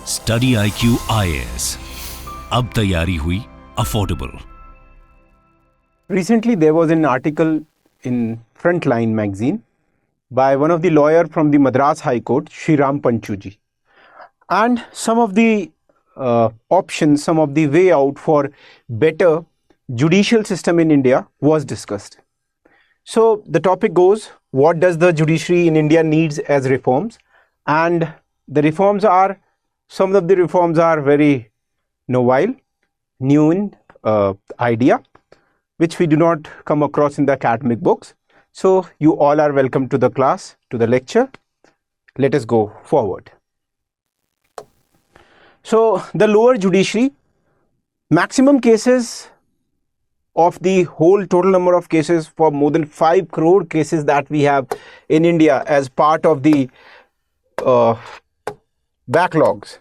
Study IQ IAS, अब तैयारी हुई affordable. Recently, there was an article in Frontline magazine by one of the lawyer from the Madras High Court, Shriram Panchuji, and some of the options, some of the way out for better judicial system in India was discussed. So the topic goes: what does the judiciary in India needs as reforms? And the reforms are, some of the reforms are very novel, new in idea, which we do not come across in the academic books. So you all are welcome to the class, to the lecture. Let us go forward. So the lower judiciary, maximum cases of the whole total number of cases, for more than 5 crore cases that we have in India as part of the backlogs,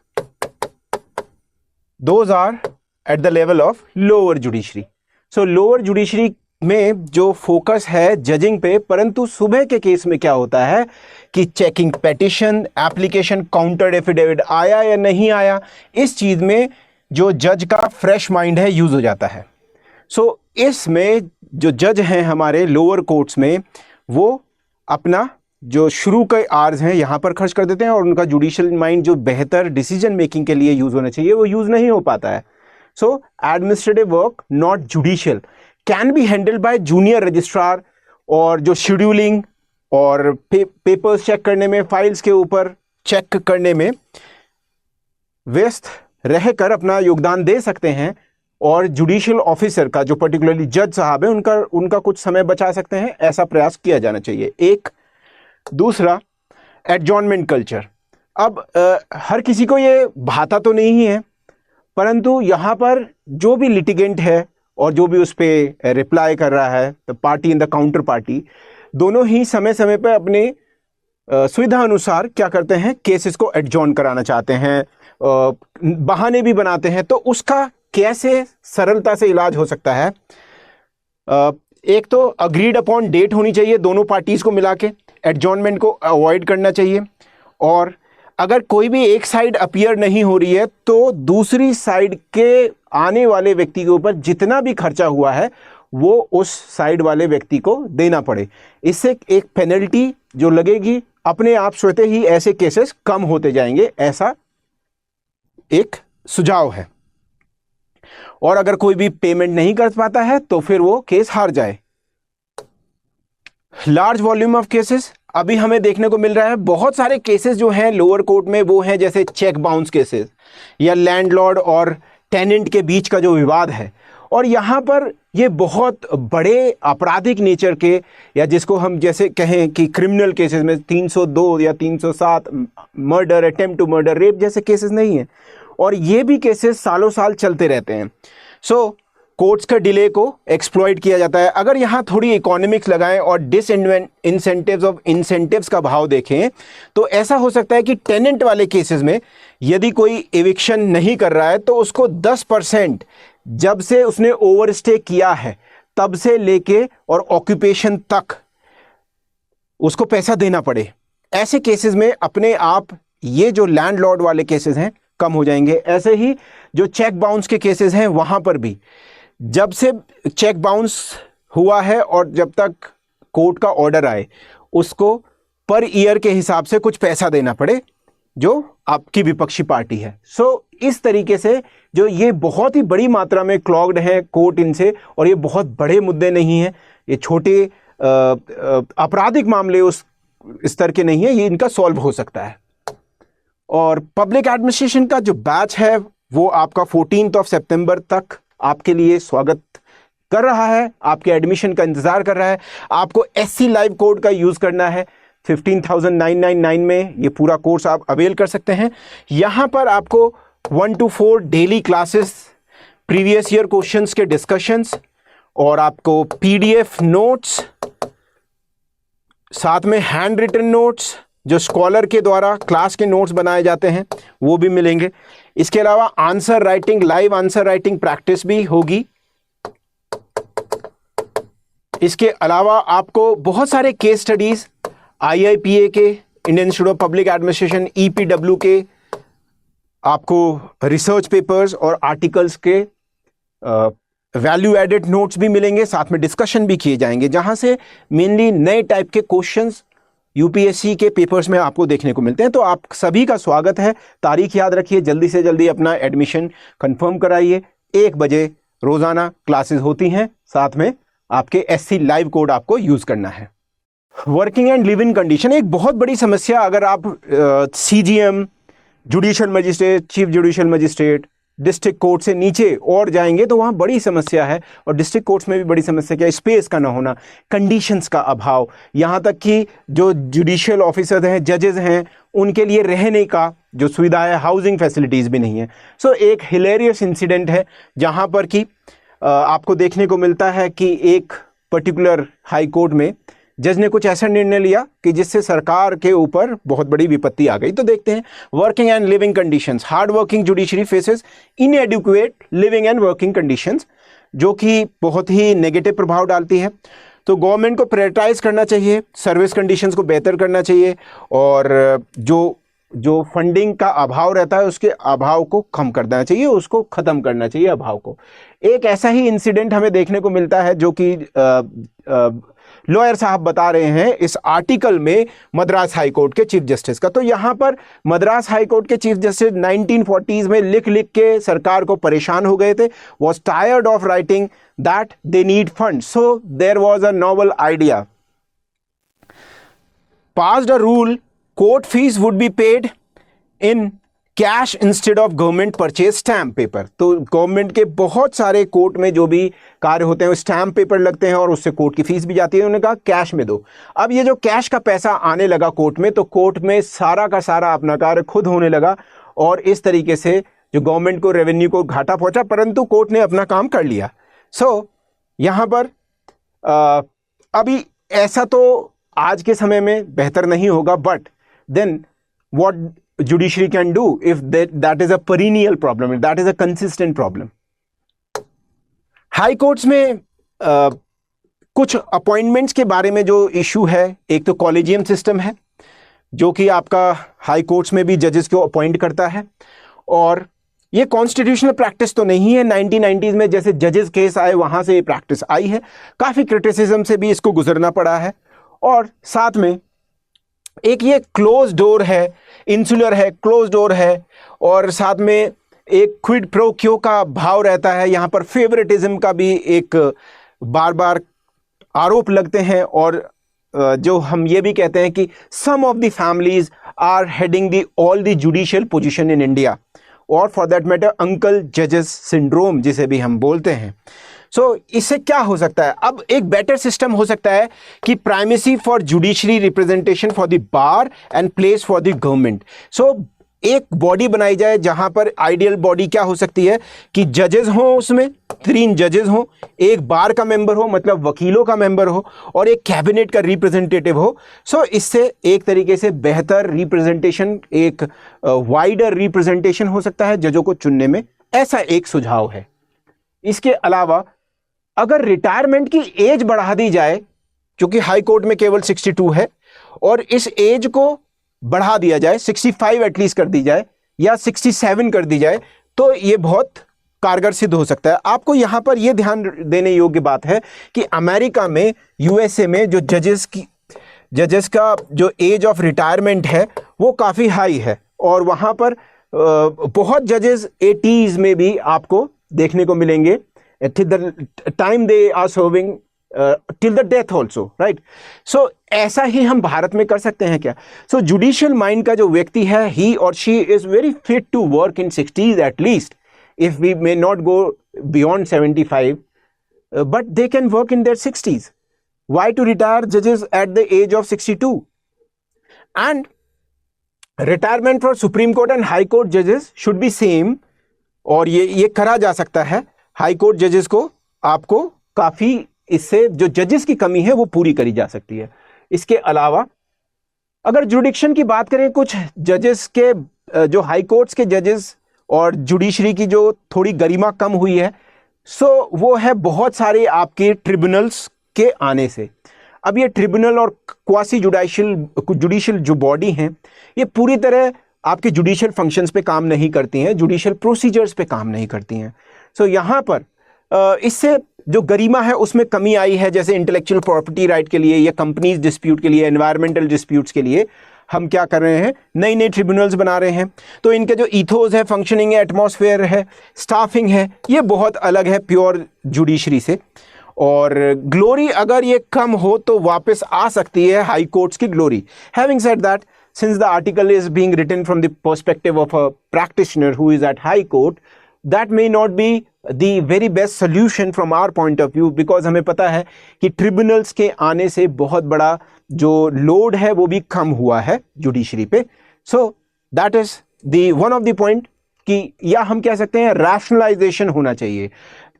those are at the level of lower judiciary. So lower judiciary में जो focus है judging पे, परंतु सुबह के case में क्या होता है कि checking petition, application, counter affidavit आया या नहीं आया, इस चीज में जो जज का फ्रेश माइंड है यूज हो जाता है। सो इसमें जो जज हैं हमारे लोअर कोर्ट्स में, वो अपना जो शुरू के आवर्स हैं यहाँ पर खर्च कर देते हैं और उनका जुडिशियल माइंड जो बेहतर डिसीजन मेकिंग के लिए यूज होना चाहिए वो यूज नहीं हो पाता है। So administrative work not judicial can be handled by junior registrar, और जो शेड्यूलिंग और पेपर्स चेक करने में, फाइल्स के ऊपर चेक करने में व्यस्त रहकर अपना योगदान दे सकते हैं, और जुडिशियल ऑफिसर का जो पर्टिकुलरली जज साहब है उनका कुछ समय बचा सकते हैं। ऐसा प्रयास किया जाना चाहिए। एक दूसरा, एडजॉर्नमेंट कल्चर। अब हर किसी को ये भाता तो नहीं ही है, परंतु यहाँ पर जो भी लिटिगेंट है और जो भी उस पर रिप्लाई कर रहा है, the party and the counter party, दोनों ही समय समय पर अपने सुविधा अनुसार क्या करते हैं, केसेस को एडजॉर्न कराना चाहते हैं, बहाने भी बनाते हैं। तो उसका कैसे सरलता से इलाज हो सकता है? एक तो अग्रीड अपॉन डेट होनी चाहिए दोनों पार्टीज को मिला के, एडजॉर्नमेंट को अवॉइड करना चाहिए, और अगर कोई भी एक साइड अपीयर नहीं हो रही है तो दूसरी साइड के आने वाले व्यक्ति के ऊपर जितना भी खर्चा हुआ है वो उस साइड वाले व्यक्ति को देना पड़े। इससे एक पेनल्टी जो लगेगी, अपने आप स्वतः ही ऐसे केसेस कम होते जाएंगे, ऐसा एक सुझाव है। और अगर कोई भी पेमेंट नहीं कर पाता है तो फिर वो केस हार जाए। लार्ज वॉल्यूम ऑफ केसेस अभी हमें देखने को मिल रहा है। बहुत सारे केसेस जो हैं लोअर कोर्ट में वो हैं जैसे चेक बाउंस केसेस, या लैंडलॉर्ड और टेनेंट के बीच का जो विवाद है, और यहाँ पर ये बहुत बड़े आपराधिक नेचर के, या जिसको हम जैसे कहें कि क्रिमिनल केसेस में 302 या 307 murder, attempt to murder, rape जैसे केसेस नहीं हैं, और ये भी केसेस सालों साल चलते रहते हैं। सो कोर्ट्स का डिले को एक्सप्लॉइट किया जाता है। अगर यहाँ थोड़ी इकोनॉमिक्स लगाएं और इंसेंटिव्स ऑफ इंसेंटिव्स का भाव देखें तो ऐसा हो सकता है कि टेनेंट वाले केसेस में यदि कोई एविक्शन नहीं कर रहा है तो उसको 10% जब से उसने ओवरस्टे किया है तब से लेके और ऑक्यूपेशन तक उसको पैसा देना पड़े। ऐसे केसेस में अपने आप ये जो लैंडलॉर्ड वाले केसेस हैं कम हो जाएंगे। ऐसे ही जो चेक बाउंस के केसेस हैं वहां पर भी जब से चेक बाउंस हुआ है और जब तक कोर्ट का ऑर्डर आए उसको पर ईयर के हिसाब से कुछ पैसा देना पड़े जो आपकी विपक्षी पार्टी है। सो इस तरीके से जो ये बहुत ही बड़ी मात्रा में क्लॉग्ड है कोर्ट इनसे, और ये बहुत बड़े मुद्दे नहीं हैं, ये छोटे आपराधिक मामले उस स्तर के नहीं है, ये इनका सॉल्व हो सकता है। और पब्लिक एडमिनिस्ट्रेशन का जो बैच है वो आपका 14 सितंबर तक आपके लिए स्वागत कर रहा है, आपके एडमिशन का इंतजार कर रहा है। आपको SC लाइव कोड का यूज करना है। 15,999 में ये पूरा कोर्स आप अवेल कर सकते हैं। यहाँ पर आपको 1 to 4 daily classes, previous year questions के डिस्कशंस, और आपको PDF नोट्स, साथ में हैंड रिटन नोट्स जो स्कॉलर के द्वारा क्लास के नोट्स बनाए जाते हैं वो भी मिलेंगे। इसके अलावा answer writing, live answer writing practice भी होगी। इसके अलावा आपको बहुत सारे केस आपको रिसर्च पेपर्स और आर्टिकल्स के वैल्यू एडेड नोट्स भी मिलेंगे, साथ में डिस्कशन भी किए जाएंगे, जहां से मेनली नए टाइप के क्वेश्चंस यूपीएससी के पेपर्स में आपको देखने को मिलते हैं। तो आप सभी का स्वागत है। तारीख याद रखिए, जल्दी से जल्दी अपना एडमिशन कंफर्म कराइए। 1 बजे रोजाना क्लासेस होती हैं, साथ में आपके एससी लाइव कोड आपको यूज करना है। वर्किंग एंड लिविंग कंडीशन एक बहुत बड़ी समस्या। अगर आप CGM, judicial magistrate, chief judicial magistrate, district court से नीचे और जाएंगे तो वहाँ बड़ी समस्या है। और डिस्ट्रिक्ट कोर्ट्स में भी बड़ी समस्या क्या है? स्पेस का ना होना, कंडीशंस का अभाव, यहाँ तक कि जो जुडिशियल ऑफिसर हैं, जजेस हैं, उनके लिए रहने का जो सुविधा है, हाउसिंग फैसिलिटीज़ भी नहीं है। सो एक हिलेरियस इंसिडेंट है जहाँ पर कि आपको देखने को मिलता है कि एक पर्टिकुलर हाई कोर्ट में जज ने कुछ ऐसा निर्णय लिया कि जिससे सरकार के ऊपर बहुत बड़ी विपत्ति आ गई। तो देखते हैं, working and living conditions. Hard working judiciary faces इनएडिक्वेट living and working conditions, जो कि बहुत ही नेगेटिव प्रभाव डालती है। तो गवर्नमेंट को प्रायोरिटाइज करना चाहिए, सर्विस कंडीशंस को बेहतर करना चाहिए, और जो फंडिंग का अभाव रहता है उसके अभाव को कम करना चाहिए, उसको ख़त्म करना चाहिए अभाव को। एक ऐसा ही इंसिडेंट हमें देखने को मिलता है जो कि लॉयर साहब बता रहे हैं इस आर्टिकल में मद्रास हाई कोर्ट के चीफ जस्टिस का। तो यहाँ पर मद्रास हाई कोर्ट के चीफ जस्टिस 1940s में लिख लिख के सरकार को परेशान हो गए थे, was tired of writing that they need fund, so there was a novel idea, passed a rule, court fees would be paid in cash instead of government purchase stamp paper। तो गवर्नमेंट के बहुत सारे court में जो भी कार्य होते हैं वो स्टैम्प पेपर लगते हैं और उससे कोर्ट की फीस भी जाती है। उन्होंने कहा कैश में दो। अब ये जो कैश का पैसा आने लगा कोर्ट में, तो कोर्ट में सारा का सारा अपना कार्य खुद होने लगा, और इस तरीके से जो गवर्नमेंट को रेवेन्यू को घाटा पहुंचा, परंतु कोर्ट ने अपना काम कर लिया। सो यहाँ पर अभी ऐसा तो आज के समय में बेहतर नहीं होगा, but then what judiciary can do if that is a perennial problem, that is a consistent problem. High courts में कुछ अपॉइंटमेंट्स के बारे में जो इशू है, एक तो कॉलेजियम सिस्टम है जो कि आपका हाई कोर्ट्स में भी जजेस को अपॉइंट करता है, और ये कॉन्स्टिट्यूशनल प्रैक्टिस तो नहीं है। 1990s में जैसे जजेस केस आए वहां से ये प्रैक्टिस आई है, काफी क्रिटिसिज्म से भी इसको गुजरना पड़ा है। और साथ में एक ये क्लोज डोर है, इंसुलर है, क्लोज डोर है, और साथ में एक क्विड प्रो क्यो का भाव रहता है। यहाँ पर फेवरेटिज्म का भी एक बार बार आरोप लगते हैं, और जो हम ये भी कहते हैं कि some of the families are heading the all the judicial position in India, और फॉर दैट मैटर अंकल जजेस सिंड्रोम जिसे भी हम बोलते हैं। सो इससे क्या हो सकता है? अब एक बेटर सिस्टम हो सकता है कि primacy for judiciary representation for the bar and place for the government. So एक बॉडी बनाई जाए जहां पर आइडियल बॉडी क्या हो सकती है कि जजेस हों, उसमें 3 जजेस हों, एक बार का मेंबर हो मतलब वकीलों का मेंबर हो, और एक कैबिनेट का रिप्रेजेंटेटिव हो। सो इससे एक तरीके से बेहतर रिप्रेजेंटेशन, एक वाइडर रिप्रेजेंटेशन हो सकता है जजों को चुनने में। ऐसा एक सुझाव है। इसके अलावा अगर रिटायरमेंट की एज बढ़ा दी जाए, क्योंकि हाई कोर्ट में केवल 62 है, और इस एज को बढ़ा दिया जाए, 65 एटलीस्ट कर दी जाए या 67 कर दी जाए, तो ये बहुत कारगर सिद्ध हो सकता है। आपको यहां पर यह ध्यान देने योग्य बात है कि अमेरिका में, यूएसए में जो जजेस का जो एज ऑफ रिटायरमेंट है वो काफी हाई है, और वहां पर बहुत जजेस 80s में भी आपको देखने को मिलेंगे, till the time they are serving till the death also, right? So ऐसा ही हम भारत में कर सकते हैं क्या? So judicial mind का जो व्यक्ति है, he or she is very fit to work in 60s at least, if we may not go beyond 75, but they can work in their 60s. Why to retire judges at the age of 62? And retirement for Supreme Court and High Court judges should be same, और ये करा जा सकता है। High court जजेस को आपको काफी, इससे जो जजेस की कमी है वो पूरी करी जा सकती है। इसके अलावा अगर जुडिक्शन की बात करें, कुछ जजेस के, जो हाई कोर्ट्स के जजेस और जुडिशरी की जो थोड़ी गरिमा कम हुई है, सो वो है बहुत सारे आपके ट्रिब्यूनल्स के आने से। अब ये ट्रिब्यूनल और क्वासी जुडिशियल जो बॉडी हैं, ये पूरी तरह आपके जुडिशियल फंक्शंस पे काम नहीं करती हैं, जुडिशियल प्रोसीजर्स पे काम नहीं करती हैं। सो यहाँ पर इससे जो गरिमा है उसमें कमी आई है, जैसे इंटेलेक्चुअल प्रॉपर्टी राइट के लिए या कंपनीज डिस्प्यूट के लिए, एनवायरमेंटल डिस्प्यूट्स के लिए हम क्या कर रहे हैं, नई नई ट्रिब्यूनल्स बना रहे हैं। तो इनके जो ईथोस है, फंक्शनिंग है, एटमॉस्फेयर है, स्टाफिंग है, ये बहुत अलग है प्योर जुडिशरी से। और ग्लोरी अगर ये कम हो तो वापस आ सकती है हाई कोर्ट्स की glory. Having said that, since the article is being written from the perspective of a practitioner who is at high court, that may not be the very best solution from our point of view, because हमें पता है कि tribunals के आने से बहुत बड़ा जो लोड है वो भी कम हुआ है जुडिशरी पे। So that is the one of the point कि या हम कह सकते हैं रैशनलाइजेशन होना चाहिए।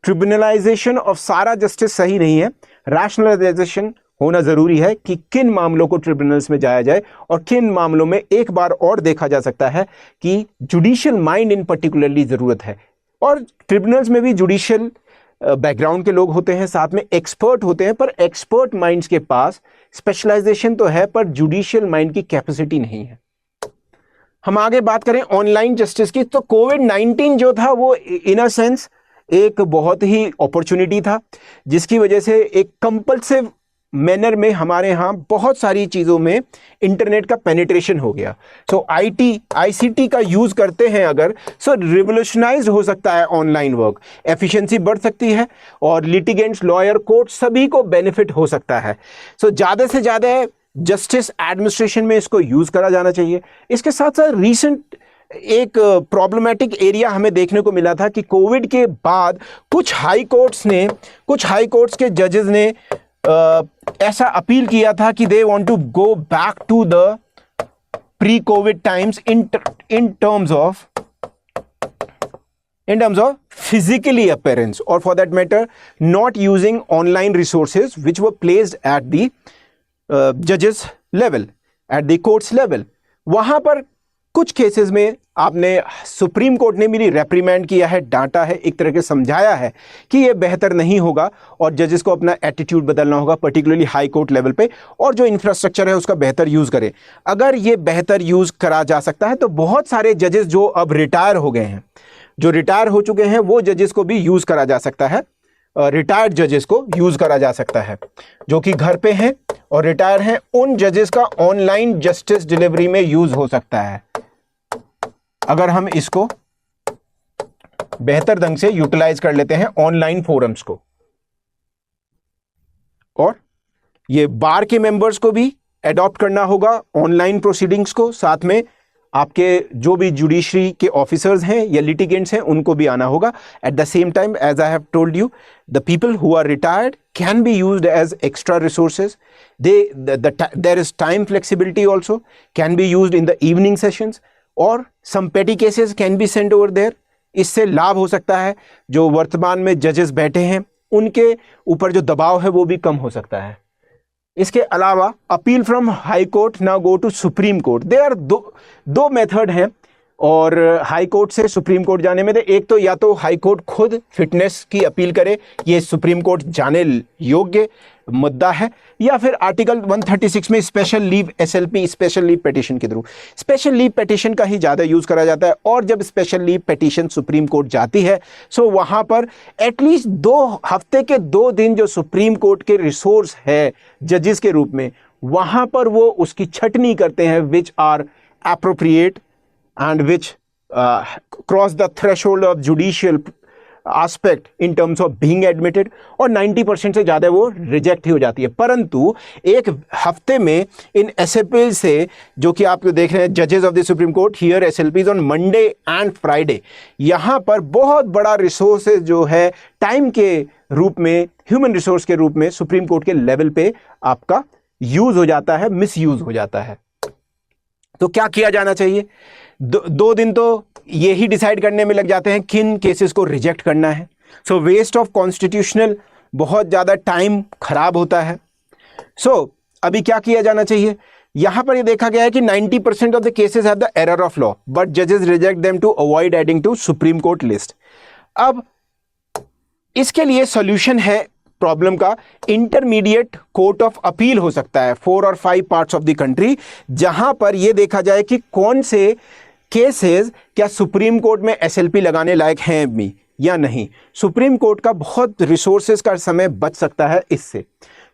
ट्रिब्यूनलाइजेशन ऑफ सारा जस्टिस सही नहीं है, रैशनलाइजेशन होना जरूरी है कि किन मामलों को ट्रिब्यूनल्स में जाया जाए और किन मामलों में एक बार और देखा जा सकता है कि जुडिशियल माइंड इन पर्टिकुलरली जरूरत है। और ट्रिब्यूनल्स में भी जुडिशियल बैकग्राउंड के लोग होते हैं, साथ में एक्सपर्ट होते हैं, पर एक्सपर्ट माइंड्स के पास स्पेशलाइजेशन तो है पर जुडिशियल माइंड की कैपेसिटी नहीं है। हम आगे बात करें ऑनलाइन जस्टिस की, तो कोविड-19 जो था वो इन अ सेंस एक बहुत ही अपॉर्चुनिटी था, जिसकी वजह से एक कंपल्सिव मैनर में हमारे यहाँ बहुत सारी चीज़ों में इंटरनेट का पेनिट्रेशन हो गया। सो आईसीटी का यूज़ करते हैं अगर, सो रिवोल्यूशनाइज हो सकता है ऑनलाइन वर्क, एफिशिएंसी बढ़ सकती है और लिटिगेंट्स, लॉयर, कोर्ट सभी को बेनिफिट हो सकता है। सो ज़्यादा से ज़्यादा जस्टिस एडमिनिस्ट्रेशन में इसको यूज़ करा जाना चाहिए। इसके साथ साथ रिसेंट एक प्रॉब्लमेटिक एरिया हमें देखने को मिला था कि कोविड के बाद कुछ हाई कोर्ट्स के जजेस ने ऐसा अपील किया था कि they want to go back to the pre covid times in terms of physically appearance, or for that matter not using online resources which were placed at the judges level, at the courts level। वहां पर कुछ cases में आपने supreme court ने भी रेप्रीमेंड किया है, डांटा है, एक तरह के समझाया है कि ये बेहतर नहीं होगा और जजेस को अपना एटीट्यूड बदलना होगा, पर्टिकुलरली हाई कोर्ट लेवल पे, और जो इंफ्रास्ट्रक्चर है उसका बेहतर यूज़ करें। अगर ये बेहतर यूज़ करा जा सकता है तो बहुत सारे जजेस जो अब रिटायर हो गए हैं, जो रिटायर हो चुके हैं, वो जजेस को भी यूज़ करा जा सकता है, रिटायर्ड जजेस को यूज़ करा जा सकता है जो कि घर पे हैं और रिटायर हैं, उन जजेस का ऑनलाइन जस्टिस डिलीवरी में यूज़ हो सकता है अगर हम इसको बेहतर ढंग से यूटिलाइज कर लेते हैं ऑनलाइन फोरम्स को। और ये बार के मेंबर्स को भी अडॉप्ट करना होगा ऑनलाइन प्रोसीडिंग्स को, साथ में आपके जो भी जुडिशरी के ऑफिसर्स हैं या लिटिगेंट्स हैं उनको भी आना होगा। At the same time, as I have told you, the people who are retired can be used as extra resources. There is time flexibility also, can be used in the evening sessions, और some petty cases can be sent over there। इससे लाभ हो सकता है, जो वर्तमान में जजेस बैठे हैं उनके ऊपर जो दबाव है वो भी कम हो सकता है। इसके अलावा appeal from high court now go to supreme court. They are दो मेथड हैं और हाई कोर्ट से सुप्रीम कोर्ट जाने में। एक तो या तो हाई कोर्ट खुद फिटनेस की अपील करे, ये सुप्रीम कोर्ट जाने योग्य मुद्दा है, या फिर आर्टिकल 136 में special leave SLP, special leave petition के थ्रू। स्पेशल लीव पिटीशन का ही ज़्यादा यूज़ करा जाता है, और जब special leave petition supreme court जाती है सो वहाँ पर एटलीस्ट 2 हफ्ते के 2 दिन जो सुप्रीम कोर्ट के रिसोर्स है जजेस के रूप में, वहाँ पर वो उसकी छटनी करते हैं which are appropriate and which cross the threshold of judicial aspect in terms of being admitted, और 90% से ज़्यादा वो रिजेक्ट ही हो जाती है। परंतु एक हफ्ते में इन SLP से, जो कि आप देख रहे हैं जजेस of the supreme court here SLPs on Monday and Friday, यहाँ पर बहुत बड़ा रिसोर्सेज जो है टाइम के रूप में, ह्यूमन रिसोर्स के रूप में सुप्रीम कोर्ट के लेवल पे आपका यूज़ हो जाता है, मिस यूज़ हो जाता है। तो क्या किया जाना चाहिए? 2 दिन तो ये ही डिसाइड करने में लग जाते हैं किन केसेस को रिजेक्ट करना है। सो वेस्ट ऑफ कॉन्स्टिट्यूशनल, बहुत ज़्यादा टाइम खराब होता है। सो अभी क्या किया जाना चाहिए? यहां पर ये देखा गया है कि 90% of the cases have the error of law, but जजेस reject them to avoid adding to supreme court list. अब इसके लिए सॉल्यूशन है प्रॉब्लम का, इंटरमीडिएट कोर्ट ऑफ अपील हो सकता है 4 और 5 पार्ट्स ऑफ द कंट्री, जहां पर यह देखा जाए कि कौन से केसेस क्या सुप्रीम कोर्ट में एसएलपी लगाने लायक हैं भी या नहीं, सुप्रीम कोर्ट का बहुत रिसोर्सेज का समय बच सकता है इससे।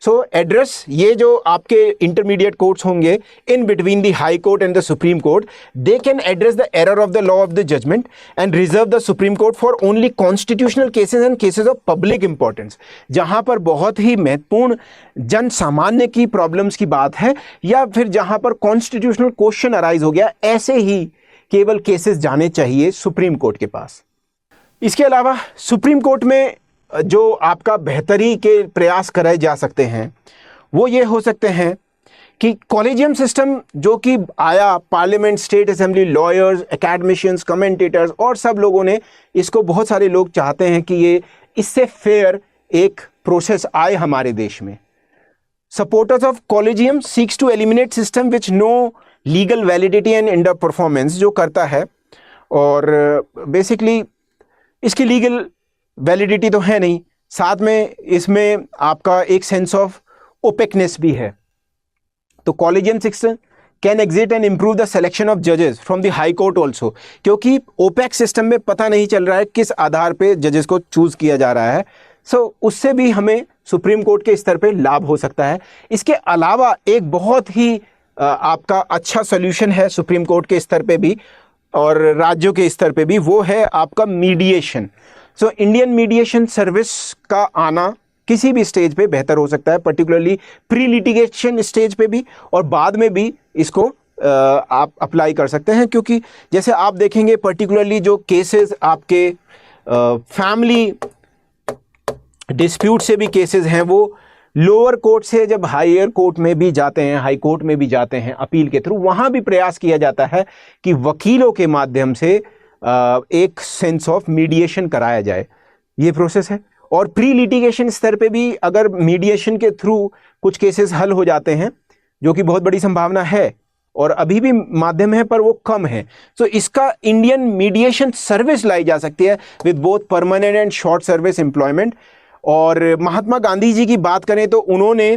सो एड्रेस ये जो आपके इंटरमीडिएट कोर्ट्स होंगे in between the high court and the supreme court, they can address the error of the law of the judgment and reserve the supreme court for only constitutional cases and cases of public importance, जहां पर बहुत ही महत्वपूर्ण जन सामान्य की problems की बात है या फिर जहां पर कॉन्स्टिट्यूशनल क्वेश्चन अराइज हो गया, ऐसे ही केवल केसेस जाने चाहिए सुप्रीम कोर्ट के पास। इसके अलावा सुप्रीम कोर्ट में जो आपका बेहतरी के प्रयास कराए जा सकते हैं वो ये हो सकते हैं कि कॉलेजियम सिस्टम जो कि आया, parliament, state assembly, lawyers, academicians, commentators और सब लोगों ने इसको, बहुत सारे लोग चाहते हैं कि ये इससे फेयर एक प्रोसेस आए हमारे देश में। Supporters of collegium seeks to eliminate system which no legal validity and under performance, जो करता है और बेसिकली इसकी लीगल वैलिडिटी तो है नहीं, साथ में इसमें आपका एक सेंस ऑफ ओपेकनेस भी है। तो collegium system can exit and improve the selection of जजेस from the high court also, क्योंकि ओपेक सिस्टम में पता नहीं चल रहा है किस आधार पे जजेस को चूज किया जा रहा है। सो उससे भी हमें सुप्रीम कोर्ट के स्तर पे लाभ हो सकता है। इसके अलावा एक बहुत ही आपका अच्छा सोल्यूशन है सुप्रीम कोर्ट के स्तर पे भी और राज्यों के स्तर पे भी, वो है आपका mediation. So Indian mediation service का आना किसी भी स्टेज पे बेहतर हो सकता है, पर्टिकुलरली प्री लिटिगेशन स्टेज पे भी, और बाद में भी इसको आप अप्लाई कर सकते हैं, क्योंकि जैसे आप देखेंगे पर्टिकुलरली जो केसेस आपके फैमिली डिस्प्यूट से भी केसेस हैं, वो लोअर कोर्ट से जब हायर कोर्ट में भी जाते हैं, हाई कोर्ट में भी जाते हैं अपील के थ्रू, वहां भी प्रयास किया जाता है कि वकीलों के माध्यम से एक सेंस ऑफ मीडिएशन कराया जाए। ये प्रोसेस है। और प्री लिटिगेशन स्तर पे भी अगर मीडिएशन के थ्रू कुछ केसेस हल हो जाते हैं, जो कि बहुत बड़ी संभावना है और अभी भी माध्यम है पर वो कम है, तो इसका इंडियन मीडिएशन सर्विस लाई जा सकती है with both permanent and short service employment. और महात्मा गांधी जी की बात करें तो उन्होंने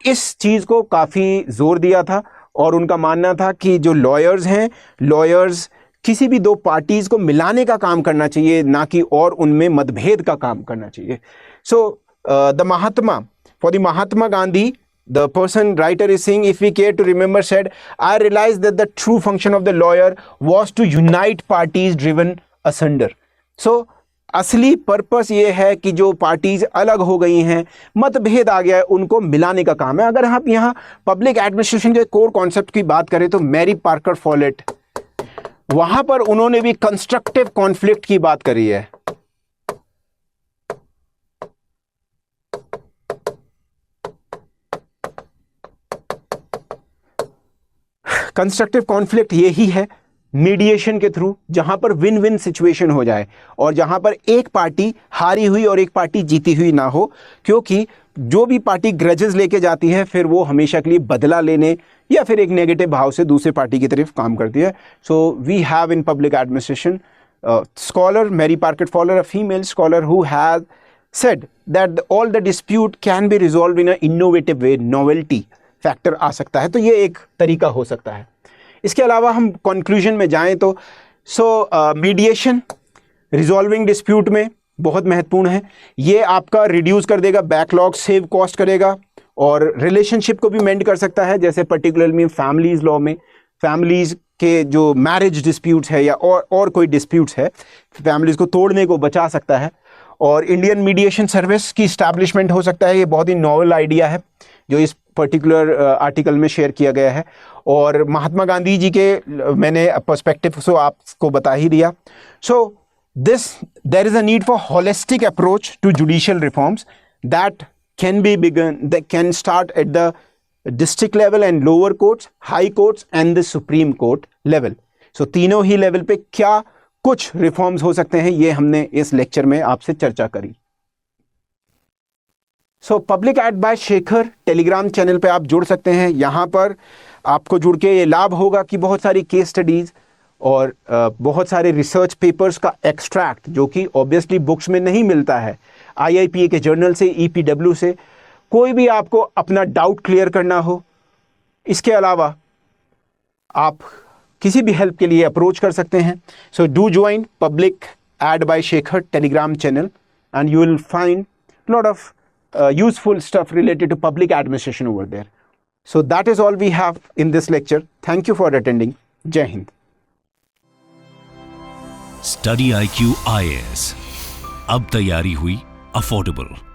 इस चीज़ को काफ़ी जोर दिया था और उनका मानना था कि जो लॉयर्स हैं, लॉयर्स किसी भी दो पार्टीज को मिलाने का काम करना चाहिए, ना कि और उनमें मतभेद का काम करना चाहिए। So the Mahatma, for the Mahatma Gandhi, the person writer is saying, if we care to remember, said, I realized that the true function of the lawyer was to unite parties driven asunder. So असली purpose ये है कि जो parties अलग हो गई हैं, मतभेद आ गया है, उनको मिलाने का काम है। अगर आप यहाँ पब्लिक एडमिनिस्ट्रेशन के कोर कॉन्सेप्ट की बात करें तो मैरी पार्कर फॉलेट, वहां पर उन्होंने भी कंस्ट्रक्टिव कॉन्फ्लिक्ट की बात करी है। कंस्ट्रक्टिव कॉन्फ्लिक्ट यही है मीडिएशन के थ्रू, जहां पर विन विन सिचुएशन हो जाए और जहां पर एक पार्टी हारी हुई और एक पार्टी जीती हुई ना हो, क्योंकि जो भी पार्टी ग्रजेस लेके जाती है फिर वो हमेशा के लिए बदला लेने या फिर एक नेगेटिव भाव से दूसरे पार्टी की तरफ काम करती है। So we have in public administration scholar Mary Parker Fowler, a female scholar, who has said that all the dispute can be resolved in an innovative way, novelty factor आ सकता है, तो ये एक तरीका हो सकता है। इसके अलावा हम कंक्लूजन में जाएं तो मीडिएशन रिजॉल्विंग डिस्प्यूट में बहुत महत्वपूर्ण है। ये आपका रिड्यूस कर देगा बैकलॉग, सेव कॉस्ट करेगा और रिलेशनशिप को भी मेंड कर सकता है। जैसे पर्टिकुलरली फैमिलीज लॉ में फैमिलीज के जो मैरिज डिस्प्यूट्स है या और कोई डिस्प्यूट्स है, फैमिलीज को तोड़ने को बचा सकता है। और इंडियन मीडिएशन सर्विस की इस्टेब्लिशमेंट हो सकता है। ये बहुत ही नॉवल आइडिया है जो इस पर्टिकुलर आर्टिकल में शेयर किया गया है। और महात्मा गांधी जी के मैंने पर्सपेक्टिव सो आपको बता ही दिया। सो there is a need for holistic approach to judicial reforms that can be begun, that can start at the district level and lower courts, high courts and the Supreme Court level. So तीनों ही level पे क्या कुछ reforms हो सकते हैं, ये हमने इस लेक्चर में आपसे चर्चा करी। So public ad by Shekhar telegram channel पे आप जुड़ सकते हैं। यहाँ पर आपको जुड़ के ये लाभ होगा कि बहुत सारी केस स्टडीज़ और बहुत सारे रिसर्च पेपर्स का एक्सट्रैक्ट, जो कि ऑब्वियसली बुक्स में नहीं मिलता है, IIPA के जर्नल से, EPW से, कोई भी आपको अपना डाउट क्लियर करना हो। इसके अलावा आप किसी भी हेल्प के लिए अप्रोच कर सकते हैं. So do join public ad by Shekhar telegram channel and you will find lot of useful stuff related to public administration over there. So that is all we have in this lecture. Thank you for attending. Jai Hind. Study IQ IAS. अब तैयारी हुई affordable.